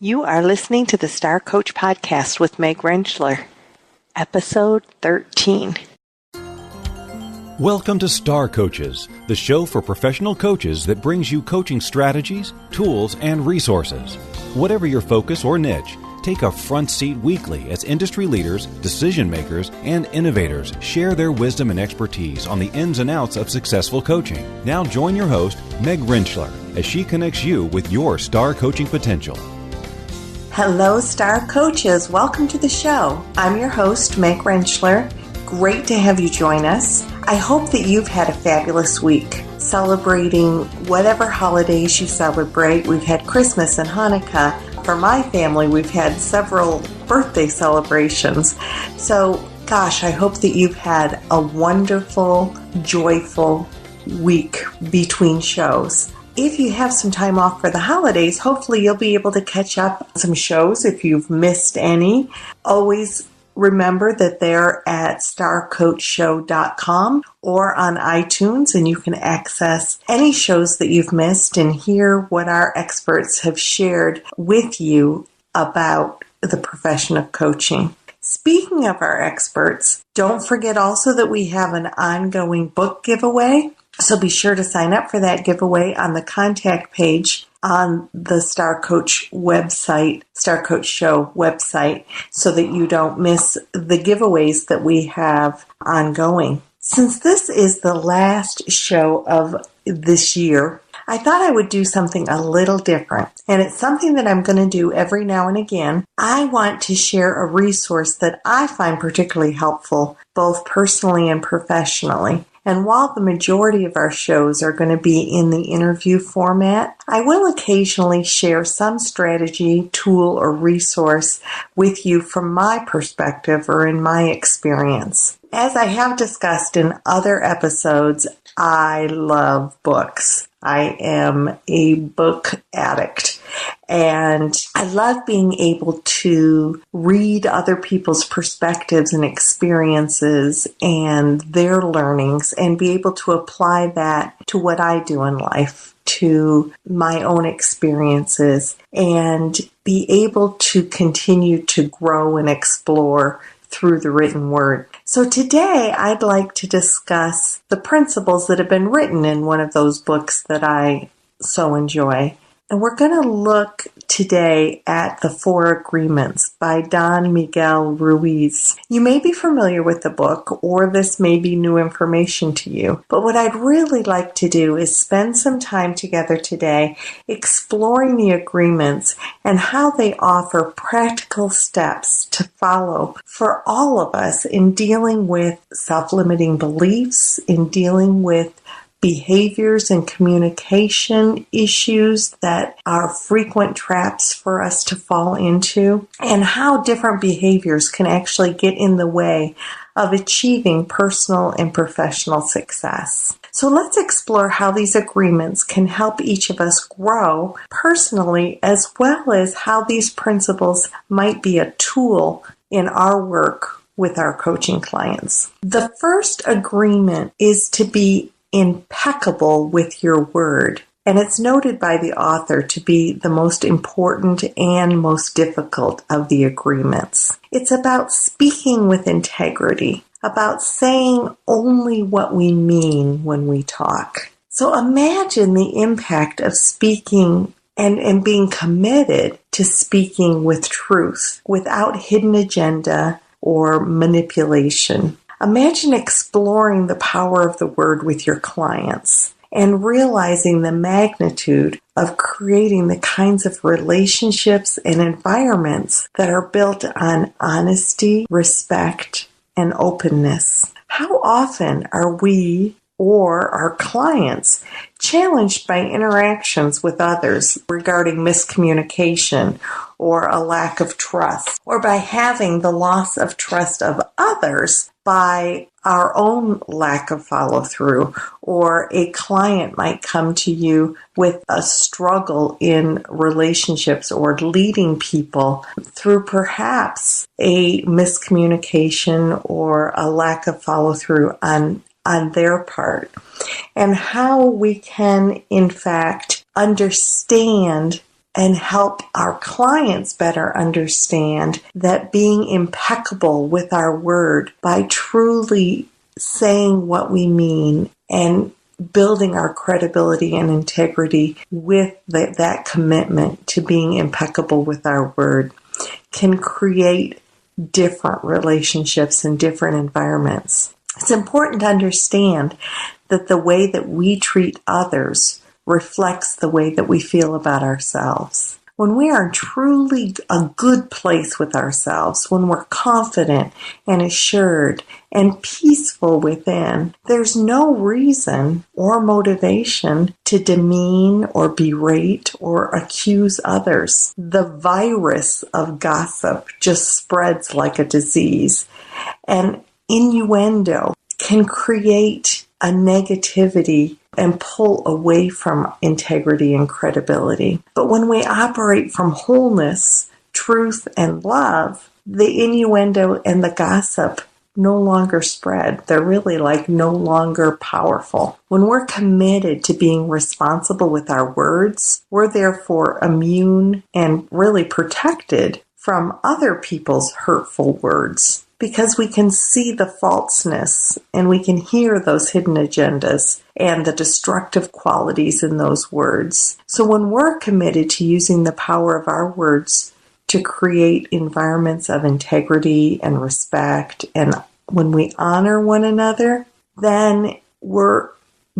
You are listening to the Star Coach Podcast with Meg Rentschler, Episode 13. Welcome to Star Coaches, the show for professional coaches that brings you coaching strategies, tools, and resources. Whatever your focus or niche, take a front seat weekly as industry leaders, decision makers, and innovators share their wisdom and expertise on the ins and outs of successful coaching. Now join your host, Meg Rentschler, as she connects you with your star coaching potential. Hello, Star Coaches. Welcome to the show. I'm your host, Meg Rentschler. Great to have you join us. I hope that you've had a fabulous week celebrating whatever holidays you celebrate. We've had Christmas and Hanukkah. For my family, we've had several birthday celebrations. So, gosh, I hope that you've had a wonderful, joyful week between shows. If you have some time off for the holidays, hopefully you'll be able to catch up on some shows if you've missed any. Always remember that they're at starcoachshow.com or on iTunes, and you can access any shows that you've missed and hear what our experts have shared with you about the profession of coaching. Speaking of our experts, don't forget also that we have an ongoing book giveaway. So be sure to sign up for that giveaway on the contact page on the Star Coach website, Star Coach Show website, so that you don't miss the giveaways that we have ongoing. Since this is the last show of this year, I thought I would do something a little different, and it's something that I'm going to do every now and again. I want to share a resource that I find particularly helpful, both personally and professionally. And while the majority of our shows are going to be in the interview format, I will occasionally share some strategy, tool, or resource with you from my perspective or in my experience. As I have discussed in other episodes, I love books. I am a book addict, and I love being able to read other people's perspectives and experiences and their learnings and be able to apply that to what I do in life, to my own experiences, and be able to continue to grow and explore through the written word. So today I'd like to discuss the principles that have been written in one of those books that I so enjoy. And we're going to look today at The Four Agreements by Don Miguel Ruiz. You may be familiar with the book, or this may be new information to you. But what I'd really like to do is spend some time together today exploring the agreements and how they offer practical steps to follow for all of us in dealing with self-limiting beliefs, in dealing with behaviors and communication issues that are frequent traps for us to fall into, and how different behaviors can actually get in the way of achieving personal and professional success. So let's explore how these agreements can help each of us grow personally, as well as how these principles might be a tool in our work with our coaching clients. The first agreement is to be impeccable with your word. And it's noted by the author to be the most important and most difficult of the agreements. It's about speaking with integrity, about saying only what we mean when we talk. So imagine the impact of speaking and being committed to speaking with truth, without hidden agenda or manipulation. Imagine exploring the power of the word with your clients and realizing the magnitude of creating the kinds of relationships and environments that are built on honesty, respect, and openness. How often are we or our clients challenged by interactions with others regarding miscommunication or a lack of trust, or by having the loss of trust of others by our own lack of follow-through, or a client might come to you with a struggle in relationships or leading people through perhaps a miscommunication or a lack of follow-through on their part, and how we can, in fact, understand and help our clients better understand that being impeccable with our word by truly saying what we mean and building our credibility and integrity with that commitment to being impeccable with our word can create different relationships in different environments. It's important to understand that the way that we treat others reflects the way that we feel about ourselves. When we are truly a good place with ourselves, when we're confident and assured and peaceful within, there's no reason or motivation to demean or berate or accuse others. The virus of gossip just spreads like a disease, and innuendo can create a negativity and pull away from integrity and credibility. But when we operate from wholeness, truth, and love, the innuendo and the gossip no longer spread. They're really no longer powerful. When we're committed to being responsible with our words, we're therefore immune and really protected from other people's hurtful words, because we can see the falseness and we can hear those hidden agendas and the destructive qualities in those words. So when we're committed to using the power of our words to create environments of integrity and respect, and when we honor one another, then we're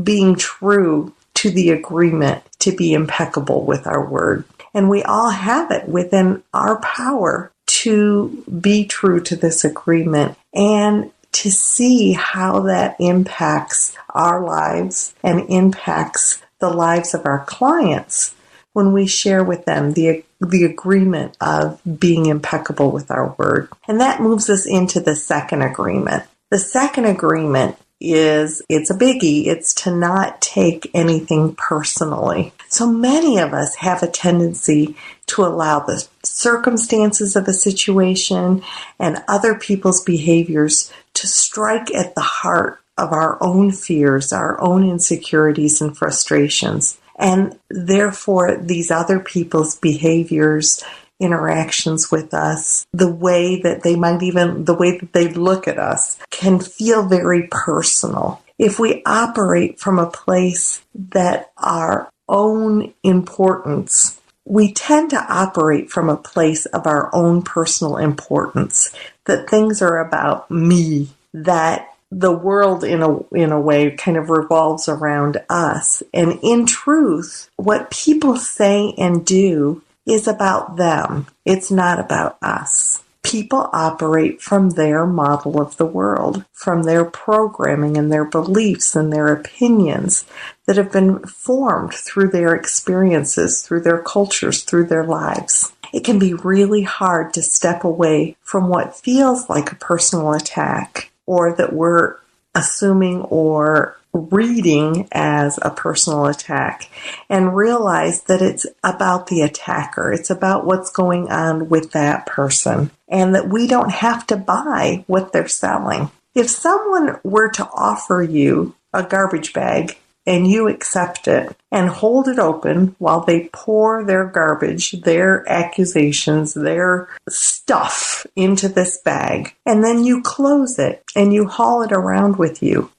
being true to the agreement to be impeccable with our word. And we all have it within our power to be true to this agreement and to see how that impacts our lives and impacts the lives of our clients when we share with them the agreement of being impeccable with our word. And that moves us into the second agreement. The second agreement it's a biggie. It's to not take anything personally. So many of us have a tendency to allow the circumstances of a situation and other people's behaviors to strike at the heart of our own fears, our own insecurities and frustrations. And therefore, these other people's behaviors, interactions with us, the way that they look at us can feel very personal. If we operate from a place that our own importance, we tend to operate from a place of our own personal importance, that things are about me, that the world in a way kind of revolves around us. And in truth, what people say and do is about them. It's not about us. People operate from their model of the world, from their programming and their beliefs and their opinions that have been formed through their experiences, through their cultures, through their lives. It can be really hard to step away from what feels like a personal attack, or that we're assuming or reading as a personal attack, and realize that it's about the attacker. It's about what's going on with that person, and that we don't have to buy what they're selling. If someone were to offer you a garbage bag and you accept it and hold it open while they pour their garbage, their accusations, their stuff into this bag, and then you close it and you haul it around with you,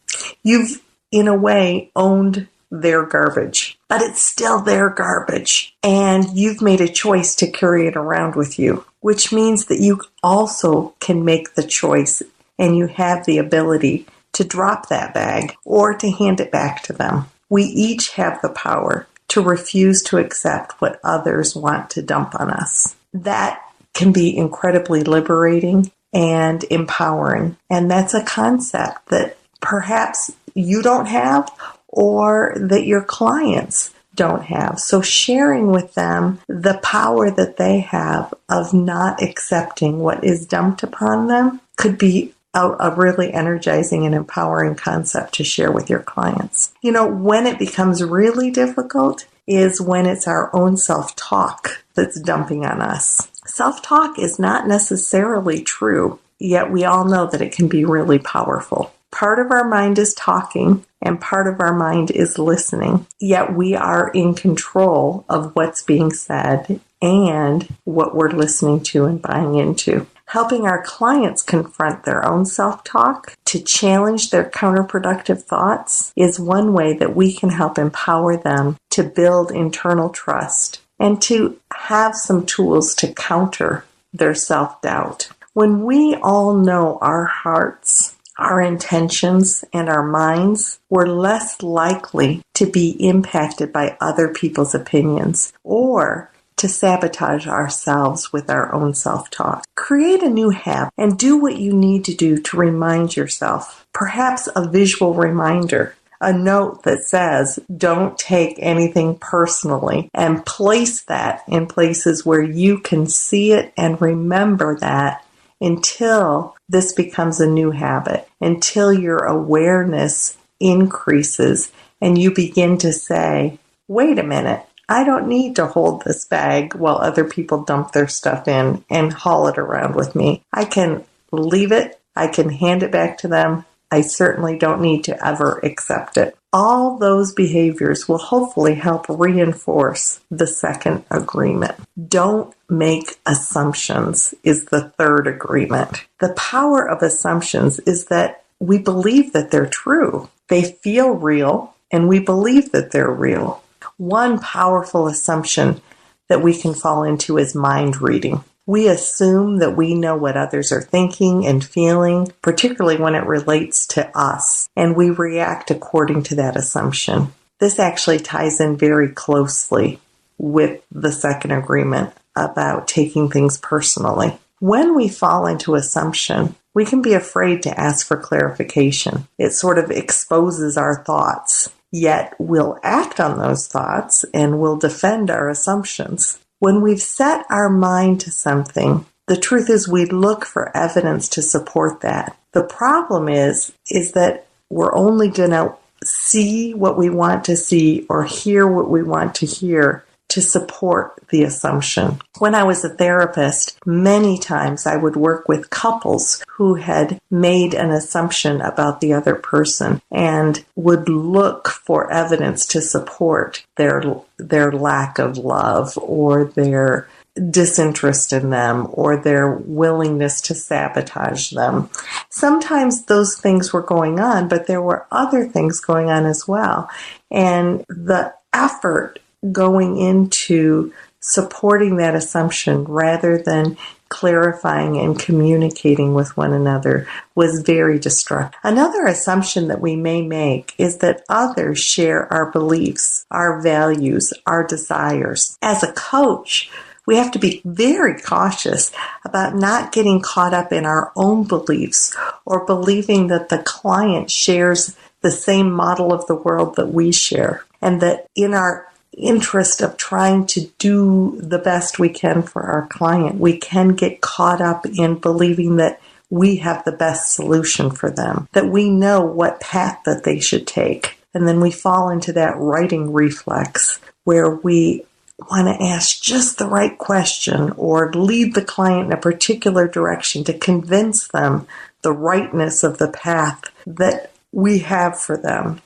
you've in a way owned their garbage, but it's still their garbage, and you've made a choice to carry it around with you, which means that you also can make the choice and you have the ability to drop that bag or to hand it back to them. We each have the power to refuse to accept what others want to dump on us. That can be incredibly liberating and empowering, and that's a concept that perhaps you don't have, or that your clients don't have. So sharing with them the power that they have of not accepting what is dumped upon them could be a really energizing and empowering concept to share with your clients. When it becomes really difficult is when it's our own self-talk that's dumping on us. Self-talk is not necessarily true, yet we all know that it can be really powerful. part of our mind is talking and part of our mind is listening. Yet we are in control of what's being said and what we're listening to and buying into. Helping our clients confront their own self-talk to challenge their counterproductive thoughts is one way that we can help empower them to build internal trust and to have some tools to counter their self-doubt. When we all know our hearts, our intentions, and our minds, we're less likely to be impacted by other people's opinions or to sabotage ourselves with our own self-talk. Create a new habit and do what you need to do to remind yourself. Perhaps a visual reminder, a note that says, don't take anything personally, and place that in places where you can see it and remember that until this becomes a new habit, until your awareness increases and you begin to say, wait a minute, I don't need to hold this bag while other people dump their stuff in and haul it around with me. I can leave it. I can hand it back to them. I certainly don't need to ever accept it. All those behaviors will hopefully help reinforce the second agreement. Don't make assumptions is the third agreement. The power of assumptions is that we believe that they're true. They feel real, and we believe that they're real. One powerful assumption that we can fall into is mind reading. We assume that we know what others are thinking and feeling, particularly when it relates to us, and we react according to that assumption. This actually ties in very closely with the second agreement about taking things personally. When we fall into assumption, we can be afraid to ask for clarification. It sort of exposes our thoughts, yet we'll act on those thoughts and we'll defend our assumptions. When we've set our mind to something, the truth is we look for evidence to support that. The problem is that we're only going to see what we want to see or hear what we want to hear to support the assumption. When I was a therapist, many times I would work with couples who had made an assumption about the other person and would look for evidence to support their lack of love or their disinterest in them or their willingness to sabotage them. Sometimes those things were going on, but there were other things going on as well. And the effort going into supporting that assumption rather than clarifying and communicating with one another was very destructive. Another assumption that we may make is that others share our beliefs, our values, our desires. As a coach, we have to be very cautious about not getting caught up in our own beliefs or believing that the client shares the same model of the world that we share, and that in our interest of trying to do the best we can for our client, we can get caught up in believing that we have the best solution for them, that we know what path that they should take. And then we fall into that righting reflex where we want to ask just the right question or lead the client in a particular direction to convince them the rightness of the path that we have for them.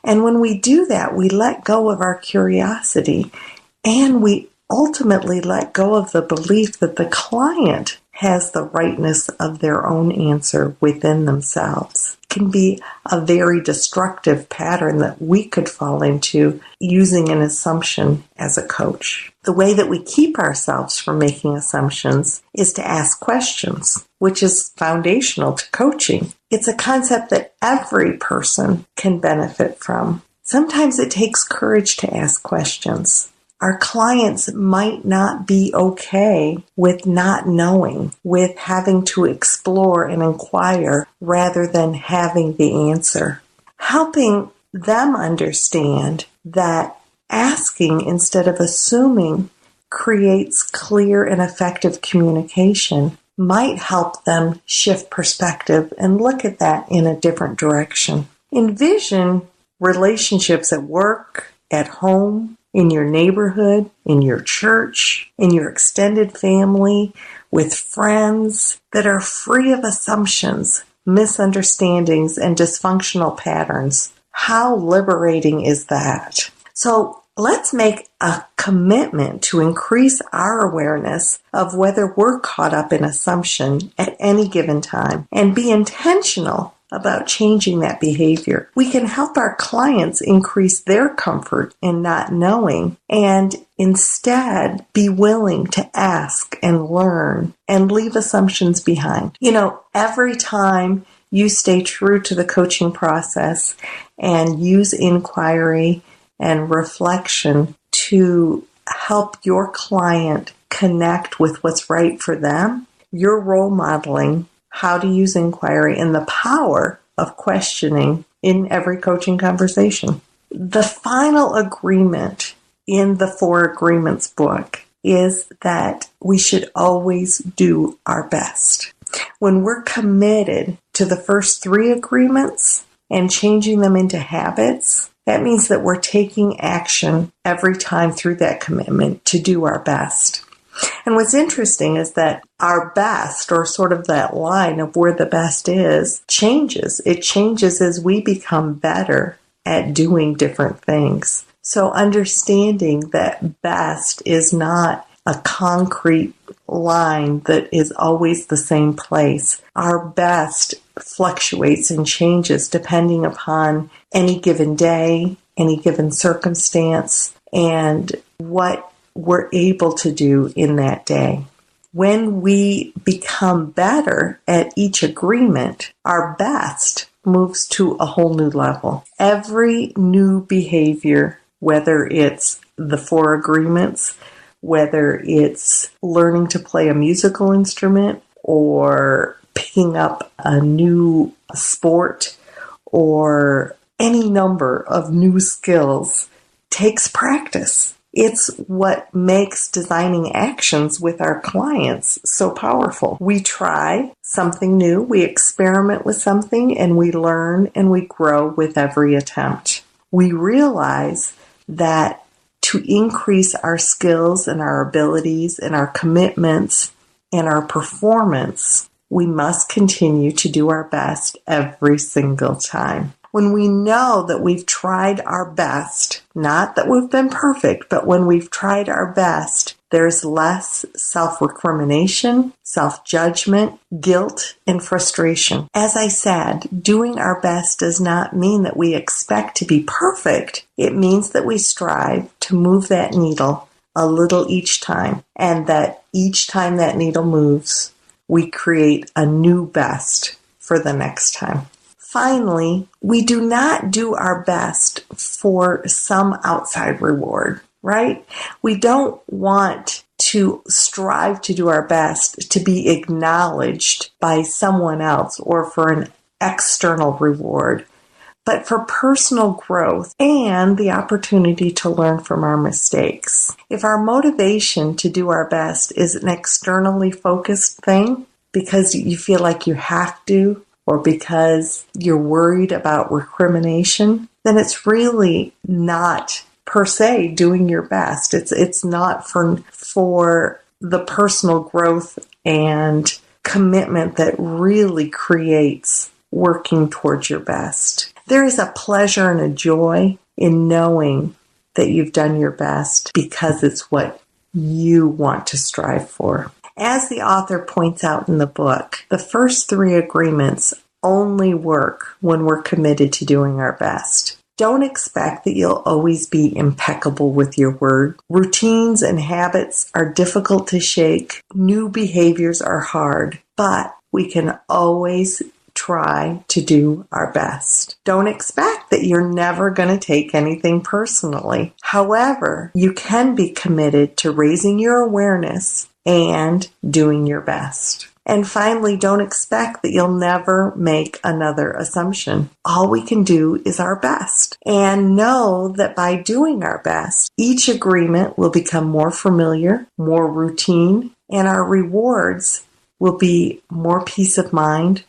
And when we do that, we let go of our curiosity and we ultimately let go of the belief that the client has the rightness of their own answer within themselves. It can be a very destructive pattern that we could fall into using an assumption as a coach. The way that we keep ourselves from making assumptions is to ask questions, which is foundational to coaching. It's a concept that every person can benefit from. Sometimes it takes courage to ask questions. Our clients might not be okay with not knowing, with having to explore and inquire rather than having the answer. Helping them understand that asking instead of assuming creates clear and effective communication might help them shift perspective and look at that in a different direction. Envision relationships at work, at home, in your neighborhood, in your church, in your extended family, with friends that are free of assumptions, misunderstandings, and dysfunctional patterns. How liberating is that? So let's make a commitment to increase our awareness of whether we're caught up in assumption at any given time and be intentional about changing that behavior. We can help our clients increase their comfort in not knowing and instead be willing to ask and learn and leave assumptions behind. Every time you stay true to the coaching process and use inquiry and reflection to help your client connect with what's right for them, you're role modeling how to use inquiry and the power of questioning in every coaching conversation. The final agreement in the 4 Agreements book is that we should always do our best. When we're committed to the first 3 agreements and changing them into habits, that means that we're taking action every time through that commitment to do our best. And what's interesting is that our best, or sort of that line of where the best is, changes. It changes as we become better at doing different things. So understanding that best is not a concrete line that is always the same place. Our best fluctuates and changes depending upon any given day, any given circumstance, and what we're able to do in that day. When we become better at each agreement, our best moves to a whole new level. Every new behavior, whether it's the 4 agreements, whether it's learning to play a musical instrument or picking up a new sport or any number of new skills, takes practice. It's what makes designing actions with our clients so powerful. We try something new, we experiment with something, and we learn and we grow with every attempt. We realize that to increase our skills and our abilities and our commitments and our performance, we must continue to do our best every single time. When we know that we've tried our best, not that we've been perfect, but when we've tried our best, there's less self-recrimination, self-judgment, guilt, and frustration. As I said, doing our best does not mean that we expect to be perfect. It means that we strive to move that needle a little each time, and that each time that needle moves, we create a new best for the next time. Finally, we do not do our best for some outside reward, right? We don't want to strive to do our best to be acknowledged by someone else or for an external reward, but for personal growth and the opportunity to learn from our mistakes. If our motivation to do our best is an externally focused thing because you feel like you have to, or because you're worried about recrimination, then it's really not per se doing your best. It's not for the personal growth and commitment that really creates working towards your best. There is a pleasure and a joy in knowing that you've done your best because it's what you want to strive for. As the author points out in the book, the first 3 agreements only work when we're committed to doing our best. Don't expect that you'll always be impeccable with your word. Routines and habits are difficult to shake. New behaviors are hard, but we can always try to do our best. Don't expect that you're never going to take anything personally. However, you can be committed to raising your awareness and doing your best. And finally, don't expect that you'll never make another assumption. All we can do is our best. And know that by doing our best, each agreement will become more familiar, more routine, and our rewards will be more peace of mind,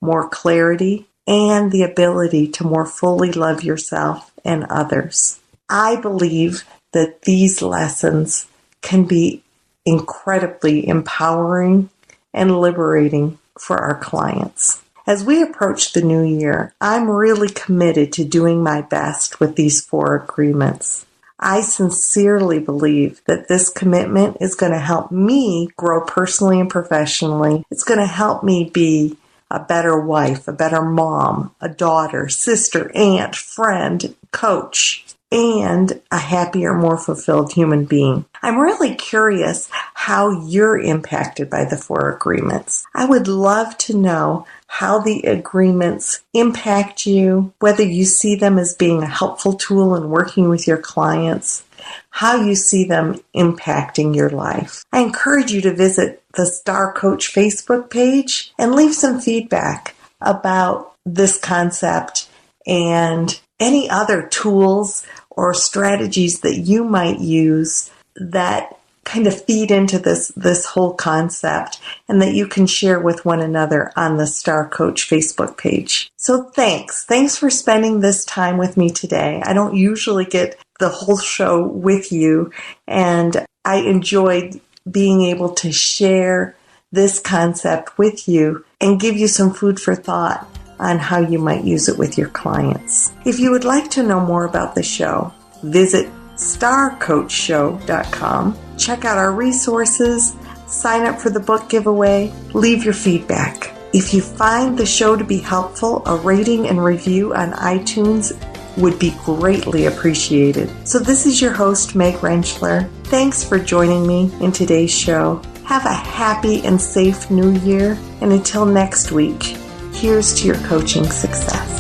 more clarity, and the ability to more fully love yourself and others. I believe that these lessons can be incredibly empowering and liberating for our clients. As we approach the new year, I'm really committed to doing my best with these 4 agreements. I sincerely believe that this commitment is going to help me grow personally and professionally. It's going to help me be a better wife, a better mom, a daughter, sister, aunt, friend, coach, and a happier, more fulfilled human being. I'm really curious how you're impacted by the 4 agreements. I would love to know how the agreements impact you, whether you see them as being a helpful tool in working with your clients, how you see them impacting your life. I encourage you to visit the Star Coach Facebook page and leave some feedback about this concept and any other tools or strategies that you might use that kind of feed into this whole concept and that you can share with one another on the Star Coach Facebook page. So thanks for spending this time with me today. I don't usually get the whole show with you, and I enjoyed being able to share this concept with you and give you some food for thought on how you might use it with your clients. If you would like to know more about the show, visit starcoachshow.com. Check out our resources, sign up for the book giveaway, leave your feedback. If you find the show to be helpful, a rating and review on iTunes would be greatly appreciated. So this is your host, Meg Rentschler. Thanks for joining me in today's show. Have a happy and safe new year. And until next week, here's to your coaching success.